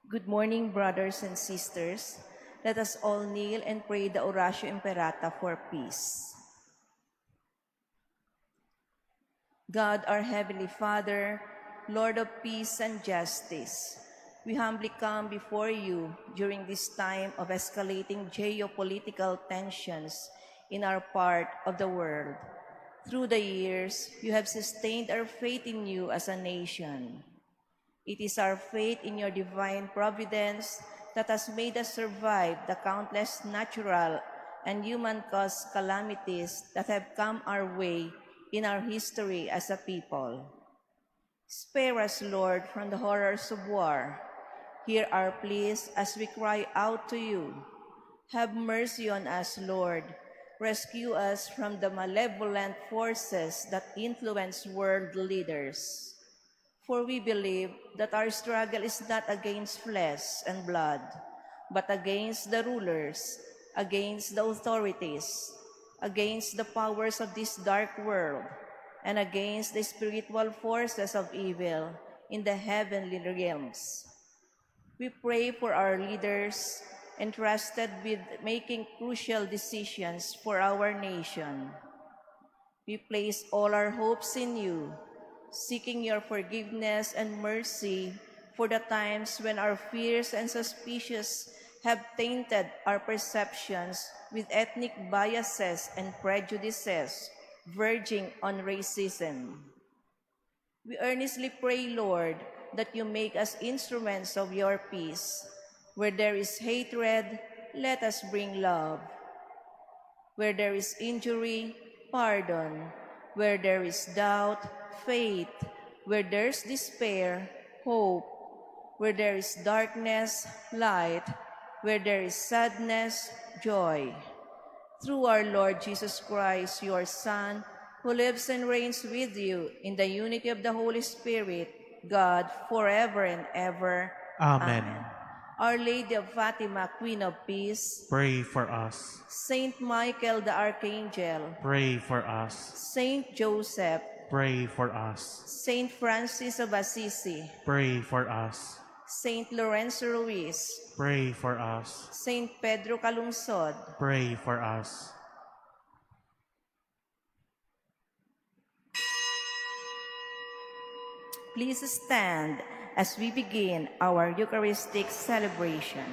Good morning, brothers and sisters. Let us all kneel and pray the Oratio Imperata for peace. God, our Heavenly Father, Lord of peace and justice, we humbly come before you during this time of escalating geopolitical tensions in our part of the world. Through the years, you have sustained our faith in you as a nation. It is our faith in your divine providence that has made us survive the countless natural and human-caused calamities that have come our way in our history as a people. Spare us, Lord, from the horrors of war. Hear our pleas as we cry out to you. Have mercy on us, Lord. Rescue us from the malevolent forces that influence world leaders. For we believe that our struggle is not against flesh and blood, but against the rulers, against the authorities, against the powers of this dark world, and against the spiritual forces of evil in the heavenly realms. We pray for our leaders entrusted with making crucial decisions for our nation. We place all our hopes in you, seeking your forgiveness and mercy for the times when our fears and suspicions have tainted our perceptions with ethnic biases and prejudices verging on racism. We earnestly pray, Lord, that you make us instruments of your peace. Where there is hatred, let us bring love. Where there is injury, pardon. Where there is doubt, faith. Where there's despair, hope. Where there is darkness, light. Where there is sadness, joy. Through our Lord Jesus Christ, your Son, who lives and reigns with you in the unity of the Holy Spirit, God, forever and ever. Amen. Our Lady of Fatima, Queen of Peace, Pray for us. Saint Michael the Archangel, Pray for us. Saint Joseph, Pray for us. Saint Francis of Assisi, Pray for us. Saint Lorenzo Ruiz, Pray for us. Saint Pedro Calungsod, Pray for us. Please stand as we begin our Eucharistic celebration.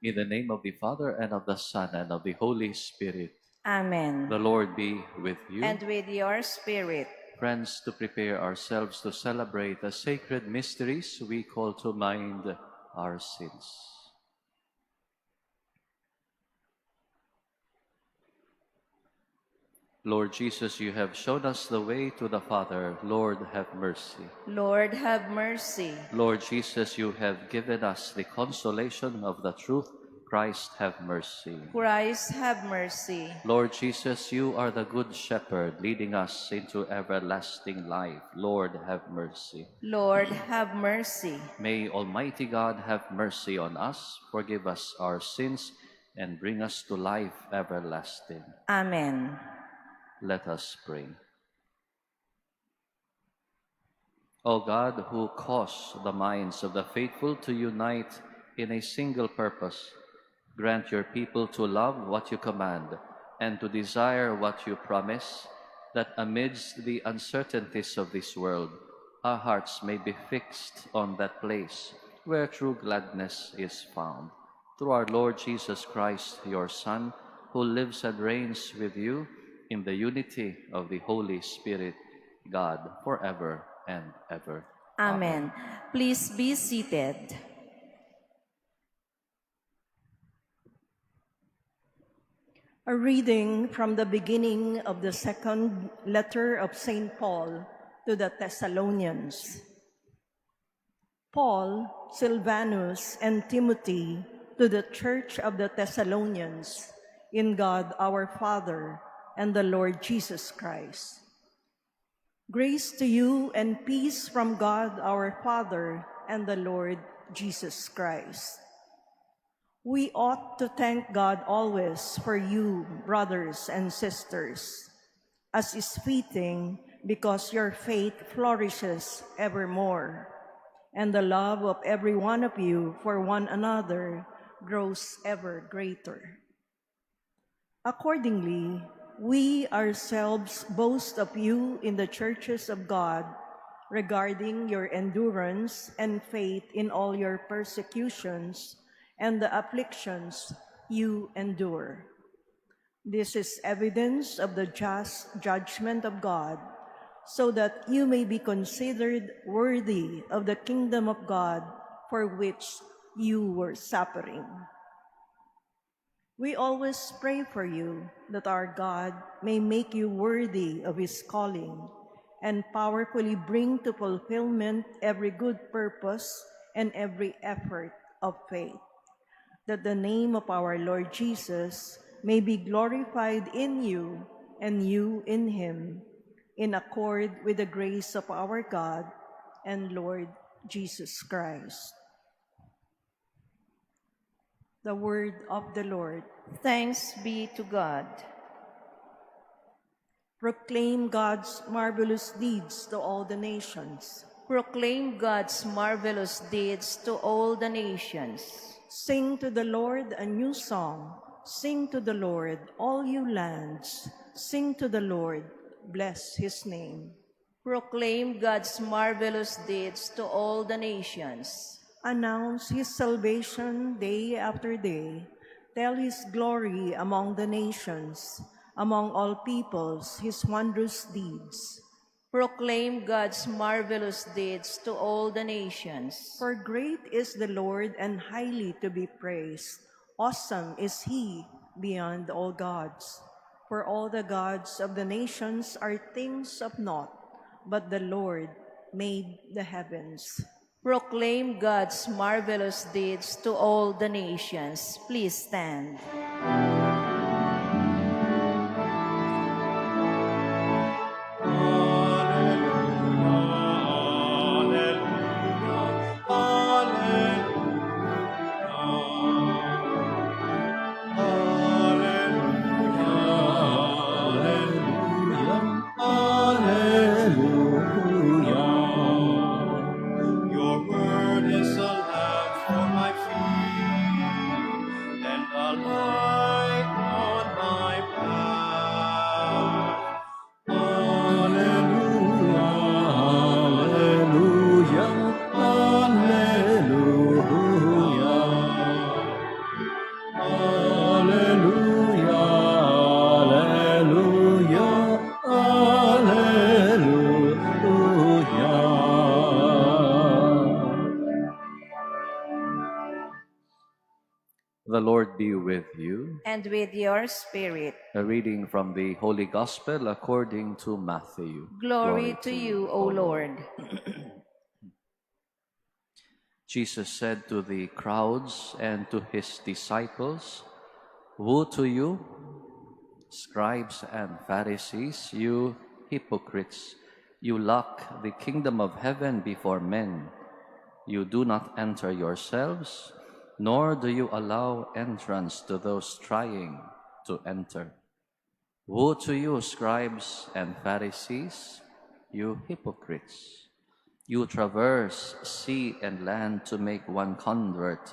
In the name of the Father, and of the Son, and of the Holy Spirit. Amen. The Lord be with you. And with your spirit. Friends, to prepare ourselves to celebrate the sacred mysteries, we call to mind our sins. Lord Jesus, you have shown us the way to the Father. Lord, have mercy. Lord, have mercy. Lord Jesus, you have given us the consolation of the truth. Christ, have mercy. Christ, have mercy. Lord Jesus, you are the good shepherd, leading us into everlasting life. Lord, have mercy. Lord, have mercy. May Almighty God have mercy on us, forgive us our sins, and bring us to life everlasting. Amen. Let us pray. O God, who cause the minds of the faithful to unite in a single purpose, grant your people to love what you command and to desire what you promise, that amidst the uncertainties of this world, our hearts may be fixed on that place where true gladness is found. Through our Lord Jesus Christ, your Son, who lives and reigns with you in the unity of the Holy Spirit, God, forever and ever. Amen. Please be seated. A reading from the beginning of the second letter of St. Paul to the Thessalonians. Paul, Silvanus, and Timothy to the church of the Thessalonians, in God our Father and the Lord Jesus Christ. Grace to you and peace from God our Father and the Lord Jesus Christ. We ought to thank God always for you, brothers and sisters, as is fitting, because your faith flourishes evermore, and the love of every one of you for one another grows ever greater. Accordingly, we ourselves boast of you in the churches of God regarding your endurance and faith in all your persecutions and the afflictions you endure. This is evidence of the just judgment of God, so that you may be considered worthy of the kingdom of God for which you were suffering. We always pray for you that our God may make you worthy of his calling and powerfully bring to fulfillment every good purpose and every effort of faith, that the name of our Lord Jesus may be glorified in you and you in him, in accord with the grace of our God and Lord Jesus Christ. The word of the Lord. Thanks be to God. Proclaim God's marvelous deeds to all the nations. Proclaim God's marvelous deeds to all the nations. Sing to the Lord a new song. Sing to the Lord, all you lands. Sing to the Lord, bless his name. Proclaim God's marvelous deeds to all the nations. Announce his salvation day after day. Tell his glory among the nations, among all peoples, his wondrous deeds. Proclaim God's marvelous deeds to all the nations. For great is the Lord and highly to be praised. Awesome is he beyond all gods. For all the gods of the nations are things of naught, but the Lord made the heavens. Proclaim God's marvelous deeds to all the nations. Please stand. Your word is a lamp for my feet and a light on my path. Alleluia, alleluia, alleluia. Alleluia, alleluia, alleluia. The Lord be with you. And with your spirit. A reading from the Holy Gospel according to Matthew. Glory to you, O Lord. Jesus said to the crowds and to his disciples, "Woe to you, scribes and Pharisees, you hypocrites! You lock the kingdom of heaven before men. You do not enter yourselves, nor do you allow entrance to those trying to enter. Woe to you, scribes and Pharisees, you hypocrites! You traverse sea and land to make one convert,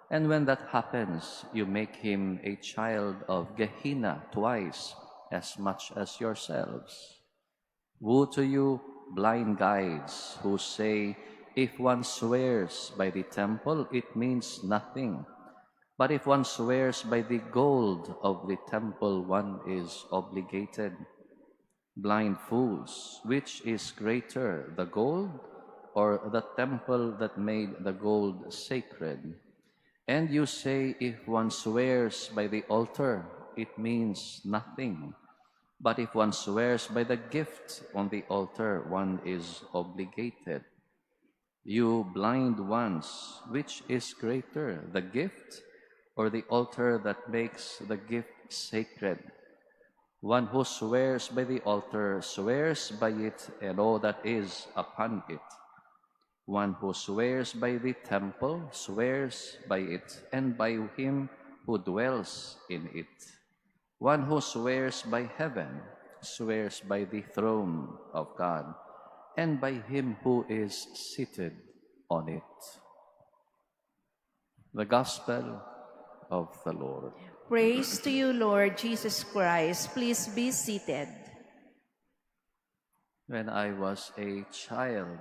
and when that happens, you make him a child of Gehenna twice as much as yourselves. Woe to you, blind guides, who say, if one swears by the temple, it means nothing. But if one swears by the gold of the temple, one is obligated. Blind fools, which is greater, the gold or the temple that made the gold sacred? And you say, if one swears by the altar, it means nothing. But if one swears by the gift on the altar, one is obligated. You blind ones, which is greater, the gift or the altar that makes the gift sacred? One who swears by the altar swears by it and all that is upon it. One who swears by the temple swears by it and by him who dwells in it. One who swears by heaven swears by the throne of God and by him who is seated on it. The Gospel of the Lord. Praise to you, Lord Jesus Christ. Please be seated. When I was a child,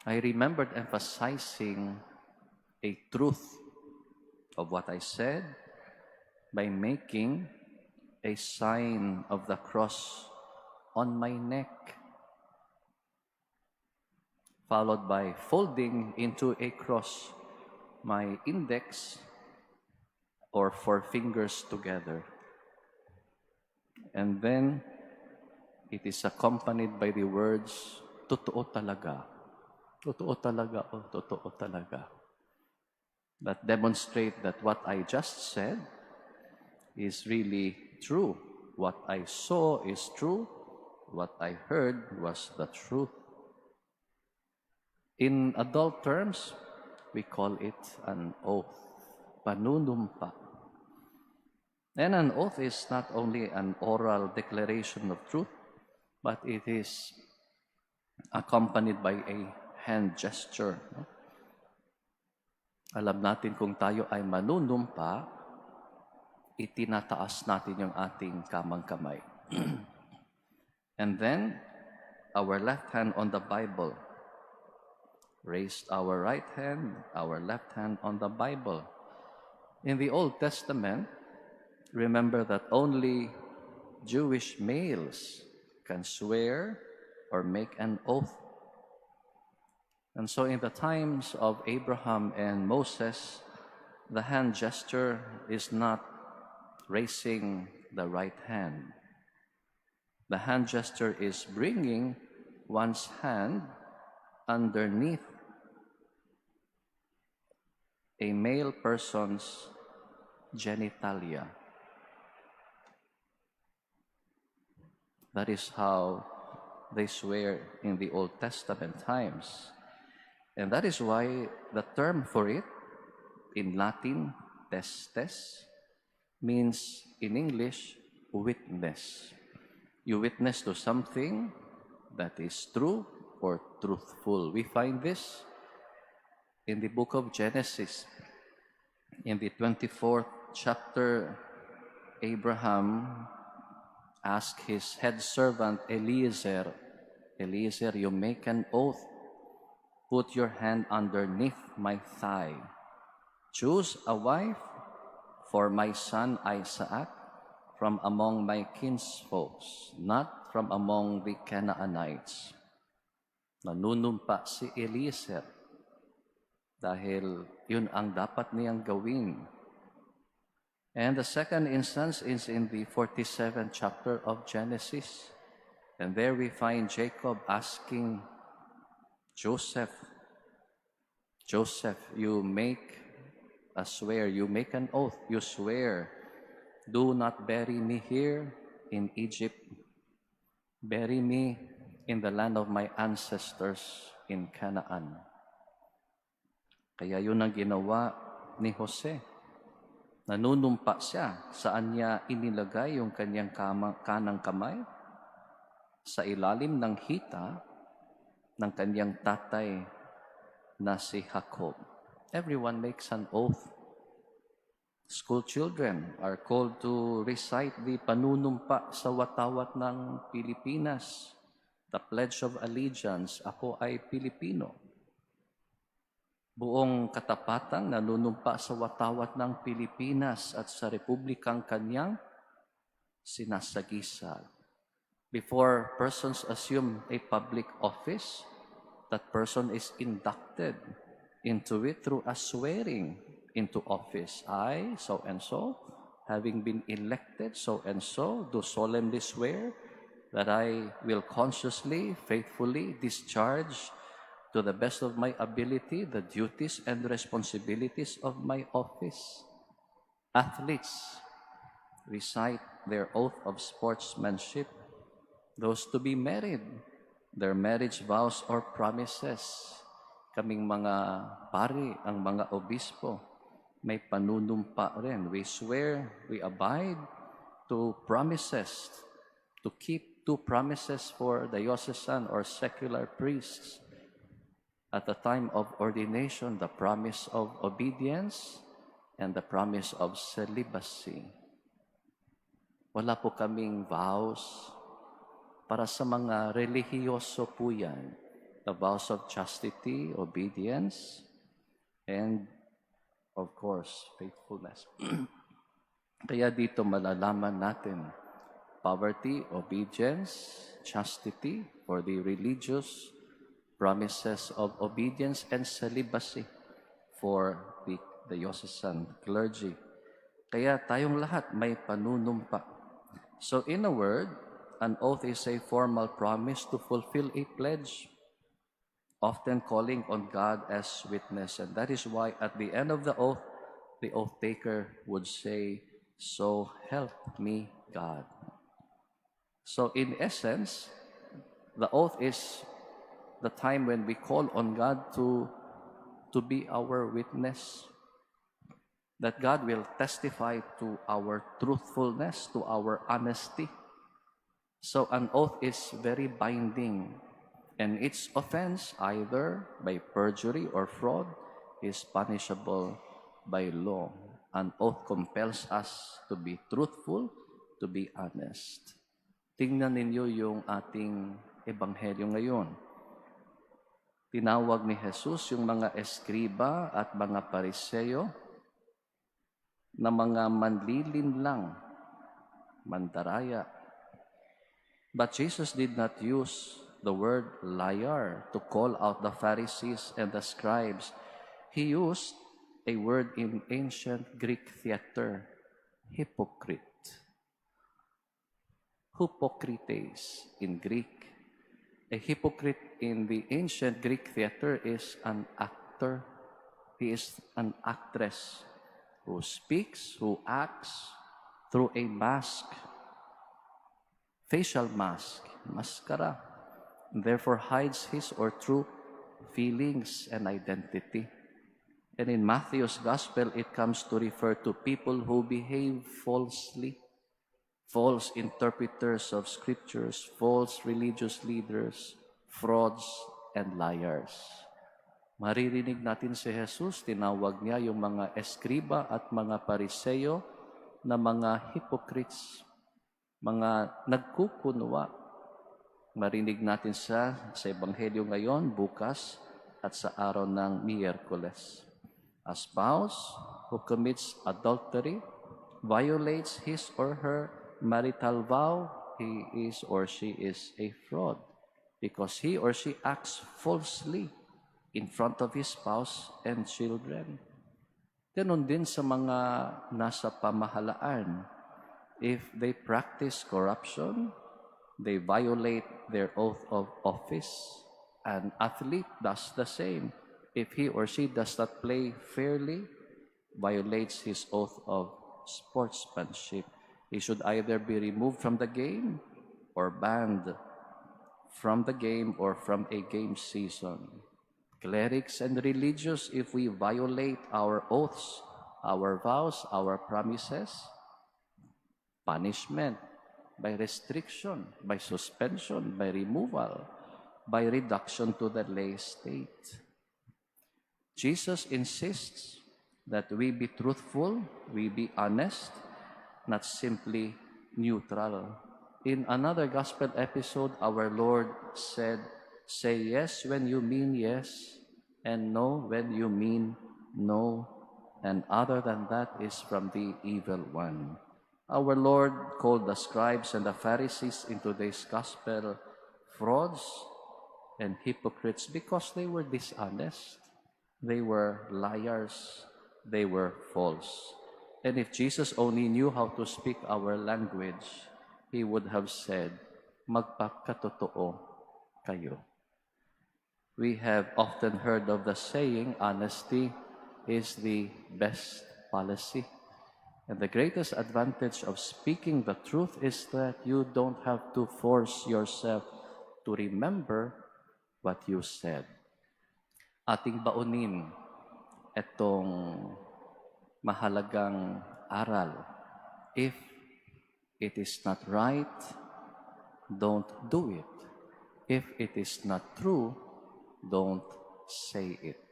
I remembered emphasizing a truth of what I said by making a sign of the cross on my neck, followed by folding into a cross my index or four fingers together. And then it is accompanied by the words, totoo talaga. Totoo talaga o totoo talaga. That demonstrate that what I just said is really true. What I saw is true. What I heard was the truth. In adult terms, we call it an oath, panunumpa. And an oath is not only an oral declaration of truth, but it is accompanied by a hand gesture. Alam natin kung tayo ay manunumpa, itinataas natin yung ating kamang kamay. And then, our left hand on the Bible. Raised our right hand, our left hand on the Bible. In the Old Testament, remember that only Jewish males can swear or make an oath. And so in the times of Abraham and Moses, the hand gesture is not raising the right hand. The hand gesture is bringing one's hand underneath a male person's genitalia. That is how they swear in the Old Testament times. And that is why the term for it in Latin, testes, means in English, witness. You witness to something that is true or truthful. We find this in the book of Genesis. In the 24th chapter, Abraham asked his head servant Eliezer, you make an oath. Put your hand underneath my thigh. Choose a wife for my son Isaac from among my kinsfolks, not from among the Canaanites. Nanunumpa si Eliezer dahil yun ang dapat niyang gawin. And the second instance is in the 47th chapter of Genesis. And there we find Jacob asking Joseph, you make a swear, you make an oath, you swear, do not bury me here in Egypt. Bury me in the land of my ancestors in Canaan. Kaya yun ang ginawa ni Jose. Nanunumpa siya. Saan niya inilagay yung kanyang kanang kamay? Sa ilalim ng hita ng kanyang tatay na si Jacob. Everyone makes an oath. School children are called to recite the panunumpa sa watawat ng Pilipinas, the Pledge of Allegiance, ako ay Pilipino. Buong katapatang nanunumpa sa watawat ng Pilipinas at sa republikang kanyang sinasagisag. Before persons assume a public office, that person is inducted into it through a swearing into office. I, so and so, having been elected so and so, do solemnly swear that I will consciously, faithfully discharge to the best of my ability the duties and responsibilities of my office. Athletes recite their oath of sportsmanship. Those to be married, their marriage vows or promises. Kaming mga pari, ang mga obispo, may panunumpa rin. We swear, we abide to promises, to keep 2 promises for diocesan or secular priests. At the time of ordination, the promise of obedience and the promise of celibacy. Wala po kaming vows. Para sa mga relihiyoso po yan, the vows of chastity, obedience, and of course, faithfulness. Kaya dito malalaman natin, poverty, obedience, chastity for the religious, promises of obedience and celibacy for the diocesan clergy. Kaya tayong lahat may panunumpa. So in a word, an oath is a formal promise to fulfill a pledge, often calling on God as witness. And that is why at the end of the oath taker would say, "So help me God." So in essence, the oath is the time when we call on God to be our witness, that God will testify to our truthfulness, to our honesty. So an oath is very binding, and its offense, either by perjury or fraud, is punishable by law. An oath compels us to be truthful, to be honest. Tingnan ninyo yung ating ebanghelyo ngayon. Tinawag ni Jesus yung mga eskriba at mga pariseyo na mga manlilinlang, mandaraya. But Jesus did not use the word liar to call out the Pharisees and the scribes. He used a word in ancient Greek theater, hypocrite. Hypocrites in Greek. A hypocrite in the ancient Greek theater is an actor. He is an actress who speaks, who acts through a mask, facial mask, maskara, and therefore hides his or true feelings and identity. And in Matthew's gospel, it comes to refer to people who behave falsely, false interpreters of scriptures, false religious leaders, frauds, and liars. Maririnig natin si Jesus, tinawag niya yung mga eskriba at mga pariseyo na mga hypocrites, mga nagkukunwa. Marinig natin sa Ebanghelyo ngayon, bukas, at sa araw ng Miyerkules. A spouse who commits adultery, violates his or her marital vow, he is or she is a fraud because he or she acts falsely in front of his spouse and children. Ganon din sa mga nasa pamahalaan. If they practice corruption, they violate their oath of office. An athlete does the same. If he or she does not play fairly, violates his oath of sportsmanship. He should either be removed from the game or banned from the game or from a game season. Clerics and religious, if we violate our oaths, our vows, our promises, punishment by restriction, by suspension, by removal. by reduction to the lay state. Jesus insists that we be truthful, we be honest, not simply neutral. In another gospel episode, our Lord said, "Say yes when you mean yes, and no when you mean no, and other than that is from the evil one." Our Lord called the scribes and the Pharisees in today's gospel frauds and hypocrites because they were dishonest, they were liars, they were false. And if Jesus only knew how to speak our language, he would have said, "Magpakatotoo kayo." We have often heard of the saying, honesty is the best policy. And the greatest advantage of speaking the truth is that you don't have to force yourself to remember what you said. Ating baunin itong mahalagang aral. If it is not right, don't do it. If it is not true, don't say it.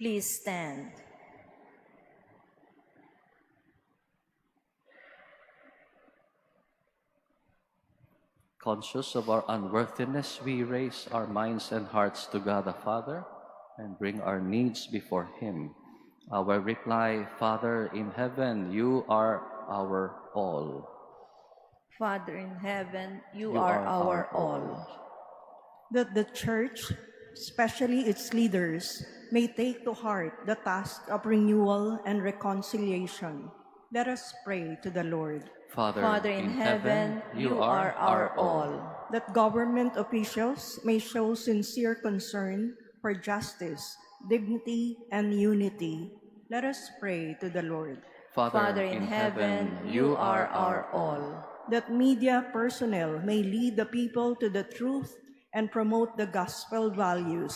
Please stand. Conscious of our unworthiness, we raise our minds and hearts to God the Father and bring our needs before Him. Our reply, Father in heaven, you are our all. Father in heaven, you You are are our our all. That the Church, especially its leaders, may take to heart the task of renewal and reconciliation. Let us pray to the Lord. Father in heaven, you are our all. That government officials may show sincere concern for justice, dignity, and unity. Let us pray to the Lord. Father in heaven, you are our all. That media personnel may lead the people to the truth and promote the gospel values.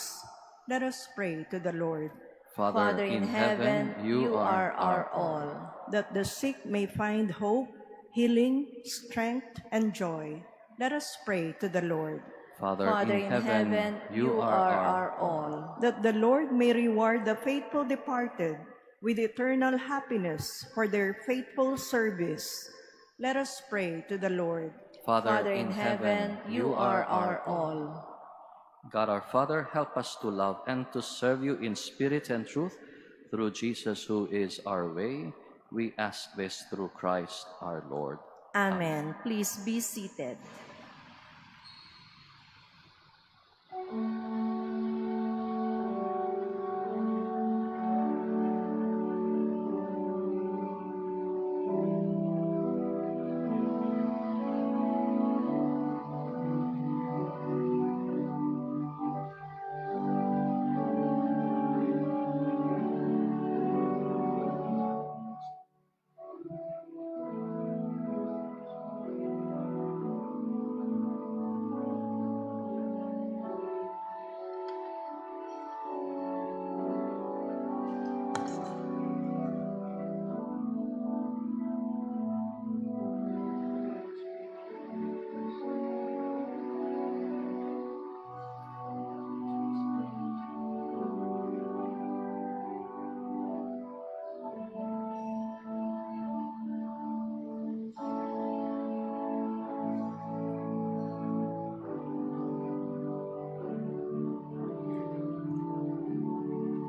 Let us pray to the Lord. Father in heaven, you are our all. That the sick may find hope, healing, strength, and joy. Let us pray to the Lord. Father in heaven, you are our all. That the Lord may reward the faithful departed with eternal happiness for their faithful service. Let us pray to the Lord. Father in heaven, you are our all. God our Father, help us to love and to serve you in spirit and truth through Jesus who is our way. We ask this through Christ our Lord. Amen. Please be seated.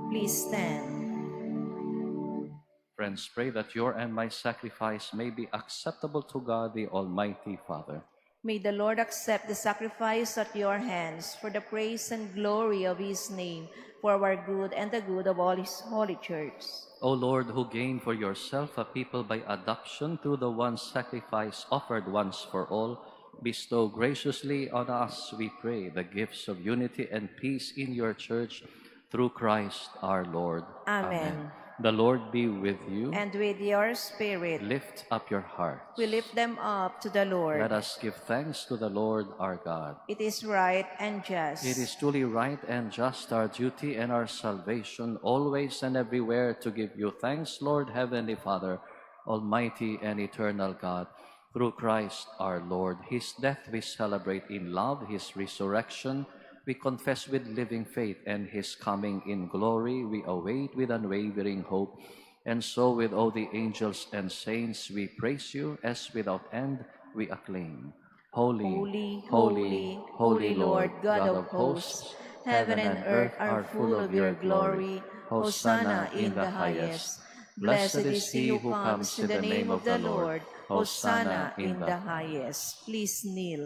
Please stand. Friends, pray that your and my sacrifice may be acceptable to God, the Almighty Father. May the Lord accept the sacrifice at your hands for the praise and glory of his name, for our good and the good of all his holy church. O Lord, who gained for yourself a people by adoption through the one sacrifice offered once for all, bestow graciously on us, we pray, the gifts of unity and peace in your church through Christ our Lord. Amen. The Lord be with you. And with your spirit, Lift up your hearts. we lift them up to the Lord. Let us give thanks to the Lord our God. It is right and just. It is truly right and just, our duty and our salvation, always and everywhere to give you thanks, Lord, Heavenly Father, Almighty and eternal God, through Christ our Lord. His death we celebrate in love, his resurrection we confess with living faith, and his coming in glory we await with unwavering hope. And so with all the angels and saints we praise you, as without end we acclaim. Holy, Holy, holy, holy, holy holy Lord, Lord, God God of of hosts, hosts, heaven heaven and and earth earth are are full full of of your your glory. glory. Hosanna Hosanna in in the the highest. highest. Blessed Blessed is is he he who who comes comes in in the the name name of of the the Lord. Lord. Hosanna Hosanna in in the the highest. highest. Please kneel.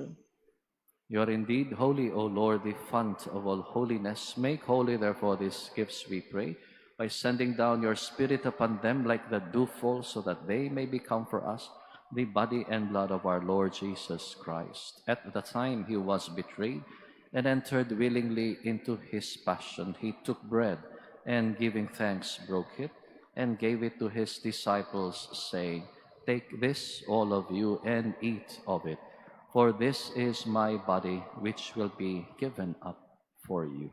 You are indeed holy, O Lord, the fount of all holiness. Make holy, therefore, these gifts, we pray, by sending down your Spirit upon them like the dewfall, so that they may become for us the body and blood of our Lord Jesus Christ. At the time he was betrayed and entered willingly into his passion, he took bread and, giving thanks, broke it and gave it to his disciples, saying, "Take this, all of you, and eat of it. For this is my body, which will be given up for you."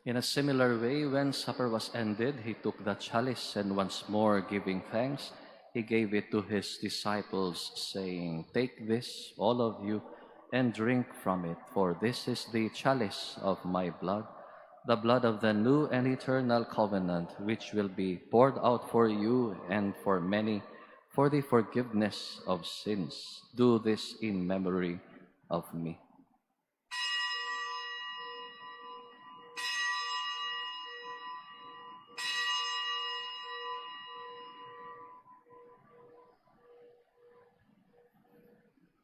In a similar way, when supper was ended, he took the chalice, and once more giving thanks, he gave it to his disciples, saying, "Take this, all of you, and drink from it, for this is the chalice of my blood, the blood of the new and eternal covenant, which will be poured out for you and for many for the forgiveness of sins. Do this in memory of me."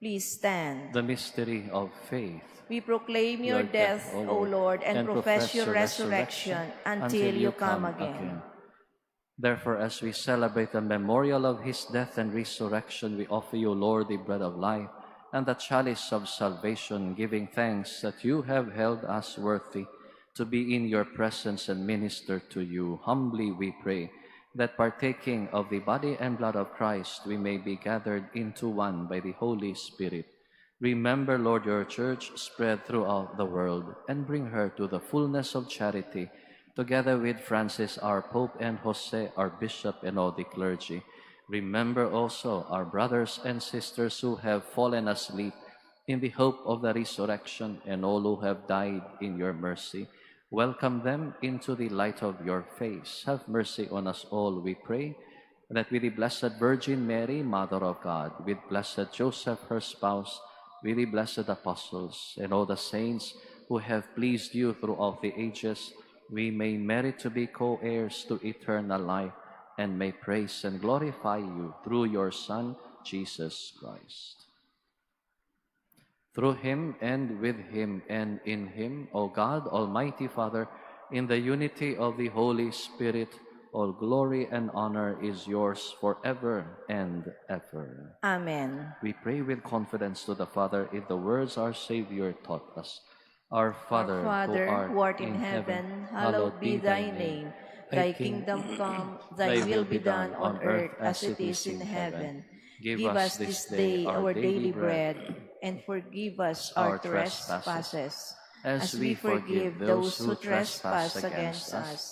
Please stand. The mystery of faith. We proclaim your Your death, death, O O Lord, Lord, and and profess profess your your resurrection resurrection until until you you come come again. again. Therefore, as we celebrate the memorial of his death and resurrection, we offer you, Lord, the bread of life and the chalice of salvation, giving thanks that you have held us worthy to be in your presence and minister to you. Humbly we pray that, partaking of the body and blood of Christ, we may be gathered into one by the Holy Spirit. Remember, Lord, your church spread throughout the world, and bring her to the fullness of charity, together with Francis, our Pope, and Jose, our Bishop, and all the clergy. Remember also our brothers and sisters who have fallen asleep in the hope of the resurrection, and all who have died in your mercy. Welcome them into the light of your face. Have mercy on us all, we pray, that with the Blessed Virgin Mary, Mother of God, with Blessed Joseph, her spouse, with the blessed apostles, and all the saints who have pleased you throughout the ages, we may merit to be co-heirs to eternal life, and may praise and glorify you through your Son, Jesus Christ. Through him, and with him, and in him, O God, Almighty Father, in the unity of the Holy Spirit, all glory and honor is yours forever and ever. Amen. We pray with confidence to the Father in the words our Savior taught us. Our Our Father, Father, who art in in heaven, heaven, hallowed hallowed be be thy thy name. name. Thy Thy king, kingdom come, thy thy will will be be done done on on earth earth as as it it is is in in heaven. heaven. Give Give us us this this day day our our daily daily bread, bread, and forgive us our our trespasses, trespasses, as as we we forgive forgive those those who who trespass trespass against against us. us.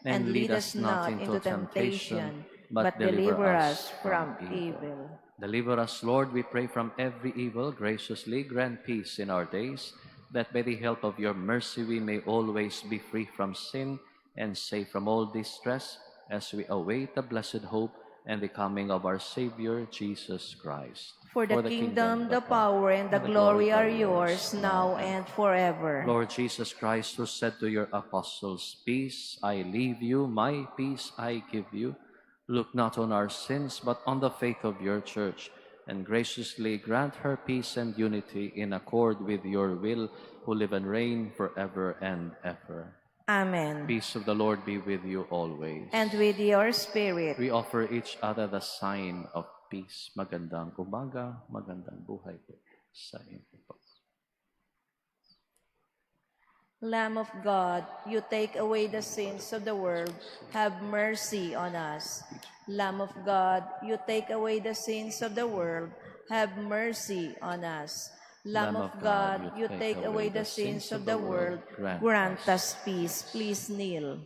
And And lead lead us us not not into into temptation, temptation, but but deliver deliver us us from from evil. evil. Deliver us, Lord, we pray, from every evil. Graciously grant peace in our days, that by the help of your mercy we may always be free from sin and safe from all distress, as we await the blessed hope and the coming of our Savior, Jesus Christ. For the kingdom, the power, and the glory are yours, now and forever. Lord Jesus Christ, who said to your apostles, "Peace I leave you, my peace I give you," look not on our sins, but on the faith of your church, and graciously grant her peace and unity in accord with your will, who live and reign forever and ever. Amen. Peace of the Lord be with you always. And with your spirit. We offer each other the sign of peace. Magandang umaga, magandang buhay po sa inyo po. Lamb of God, you take away the sins of the world, have mercy on us. Lamb of God, you take away the sins of the world, have mercy on us. Lamb of God, you take away the sins of the world, grant us peace. Please kneel.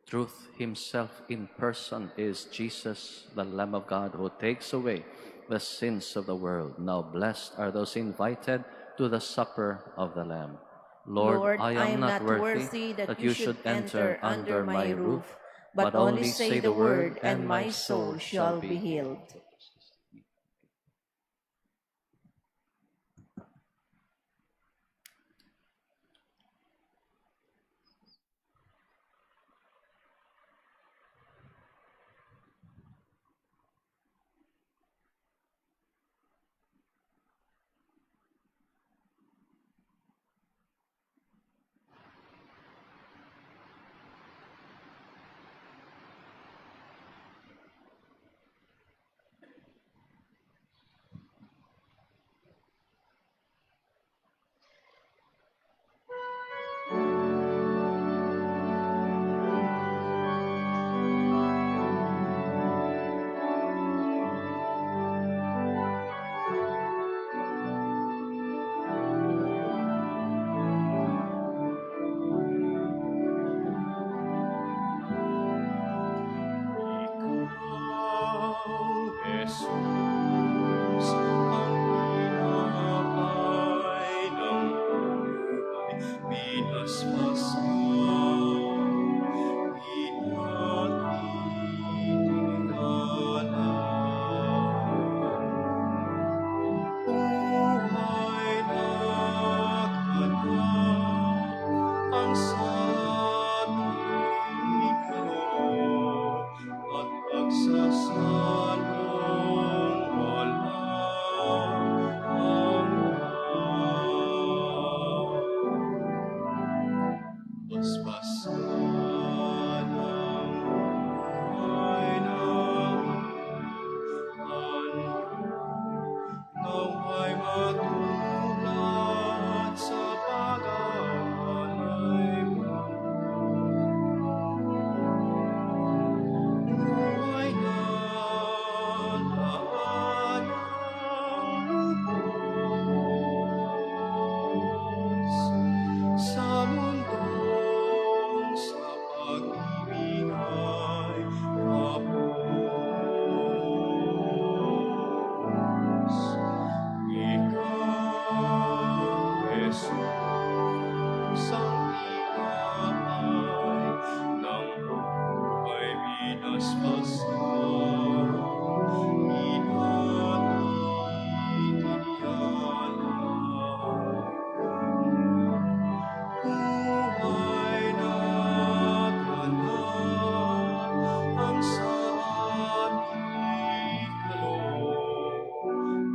Truth himself in person is Jesus, the Lamb of God, who takes away the sins of the world. Now blessed are those invited to the supper of the Lamb. Lord, I am not worthy that you should enter under my roof, but only say the word, and my soul shall be healed. Jesus, ang tinapay ng buhay, pinaspasan, pinatitingala. Buhay na ganap ang sabi ko at pagsasalong walang hanggan. Paspasan ang buhay namin, nawa'y matulad sa pag-aalay mo. Buhay na lahat ng lubos sa mundong sa pag-ibig ay kapos. Ikaw, Jesus, ang tinapay ng buhay, pinaspasan, pinatitingala. Buhay na ganap ang sabi kaloob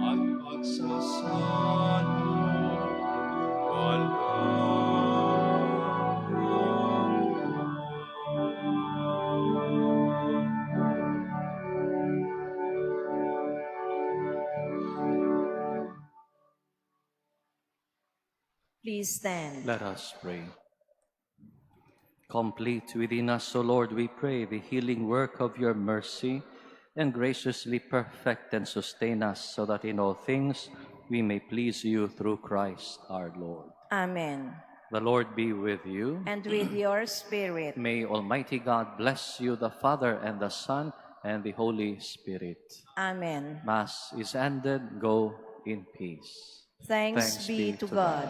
at pagsasanong walang hanggan. Please stand. Let us pray. Complete within us, O Lord, we pray, the healing work of your mercy, and graciously perfect and sustain us, so that in all things we may please you through Christ our Lord. Amen. The Lord be with you. And with your spirit. May Almighty God bless you, the Father, and the Son, and the Holy Spirit. Amen. Mass is ended. Go in peace. Thanks be to God.